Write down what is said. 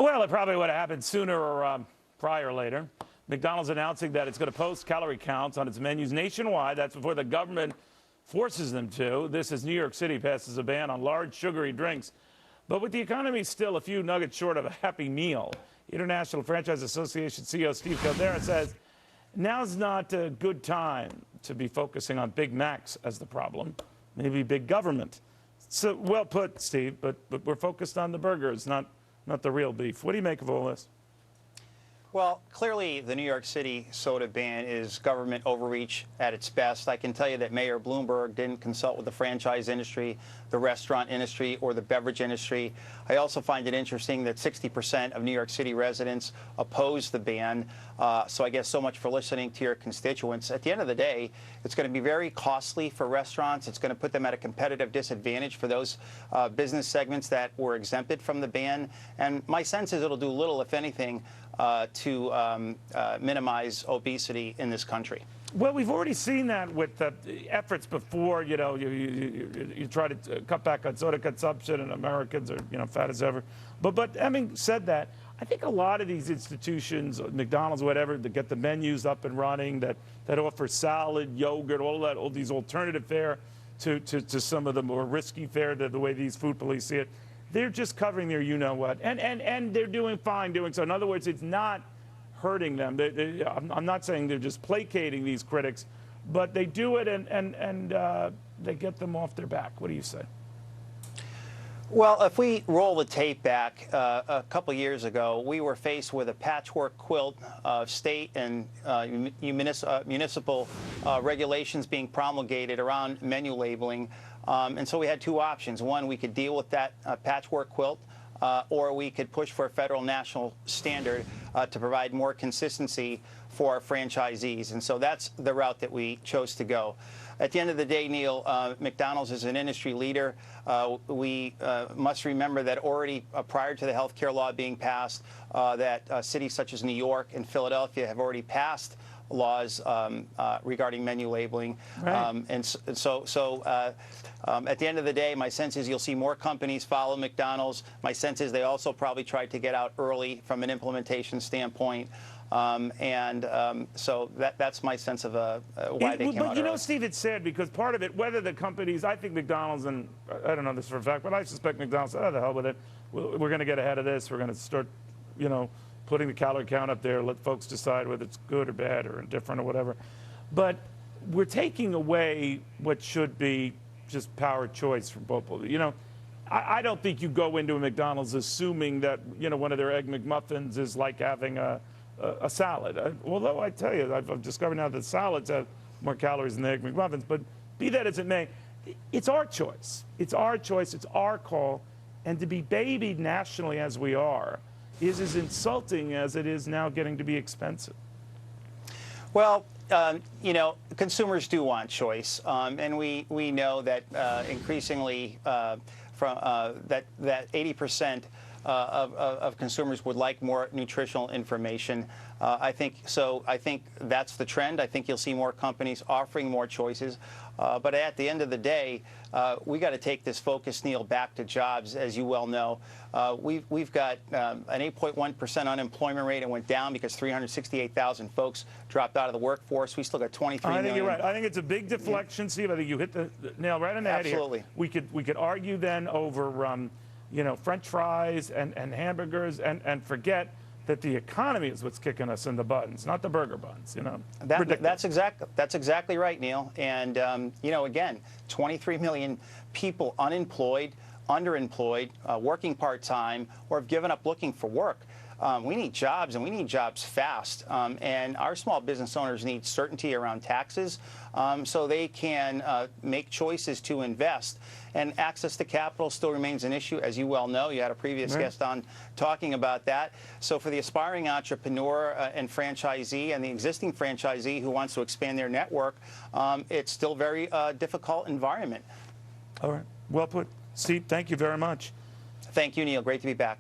Well, it probably would have happened sooner or prior or later. McDonald's announcing that it's going to post calorie counts on its menus nationwide. That's before the government forces them to. This as New York City passes a ban on large sugary drinks. But with the economy still a few nuggets short of a happy meal, International Franchise Association CEO Steve Caldera says now's not a good time to be focusing on Big Macs as the problem, maybe big government. So well put, Steve, but we're focused on the burgers, not the real beef. What do you make of all this? Well, clearly the New York City soda ban is government overreach at its best. I can tell you that Mayor Bloomberg didn't consult with the franchise industry, the restaurant industry, or the beverage industry. I also find it interesting that 60% of New York City residents oppose the ban. So I guess so much for listening to your constituents. At the end of the day, it's going to be very costly for restaurants. It's going to put them at a competitive disadvantage for those business segments that were exempted from the ban. And my sense is it'll do little, if anything, to minimize obesity in this country. Well, we've already seen that with the efforts before. You know, you try to cut back on soda consumption, and Americans are fat as ever. But having said that, I think a lot of these institutions, McDonald's, whatever, that get the menus up and running, that offer salad, yogurt, all these alternative fare to some of the more risky fare, the way these food police see it. They're just covering their you-know-what, and they're doing fine doing so. In other words, it's not hurting them. I'm not saying they're just placating these critics, but they do it and they get them off their back. What do you say? Well, if we roll the tape back a couple years ago, we were faced with a patchwork quilt of state and municipal regulations being promulgated around menu labeling. And so we had two options. One, we could deal with that patchwork quilt, or we could push for a federal national standard to provide more consistency for our franchisees. And so that's the route that we chose to go. At the end of the day, Neil, McDonald's is an industry leader. We must remember that already prior to the health care law being passed, that cities such as New York and Philadelphia have already passed laws regarding menu labeling. Right. At the end of the day, my sense is you'll see more companies follow McDonald's. My sense is they also probably tried to get out early from an implementation standpoint. So that's my sense of why they came out But you know, early. Steve, it's sad because part of it, whether the companies, I think McDonald's, and I don't know this for a fact, but I suspect McDonald's, oh, the hell with it. We're going to get ahead of this. We're going to start, putting the calorie count up there, let folks decide whether it's good or bad or indifferent or whatever. But we're taking away what should be just power choice from people. I don't think you go into a McDonald's assuming that, one of their Egg McMuffins is like having a salad. Although I tell you, I've discovered now that salads have more calories than the Egg McMuffins. But be that as it may, it's our choice. It's our choice. It's our call. And to be babied nationally as we are is as insulting as it is now getting to be expensive. Well, consumers do want choice, and we know that increasingly that 80% of consumers would like more nutritional information. I think that's the trend. I think you'll see more companies offering more choices. But at the end of the day, we got to take this focus, Neil, back to jobs, as you well know. We've got an 8.1% unemployment rate. It went down because 368,000 folks dropped out of the workforce. We still got 23 million. I think you're right. I think it's a big deflection, Steve. I think you hit the nail right on the head here. Absolutely. We could argue then over French fries and hamburgers and forget that the economy is what's kicking us in the buttons, not the burger buns. That's exactly right, Neil. And again, 23 million people unemployed, underemployed, working part-time, or have given up looking for work. We need jobs, and we need jobs fast. And our small business owners need certainty around taxes so they can make choices to invest. And access to capital still remains an issue, as you well know. You had a previous guest on talking about that. So for the aspiring entrepreneur and franchisee and the existing franchisee who wants to expand their network, it's still a very difficult environment. All right. Well put. Steve, thank you very much. Thank you, Neil. Great to be back.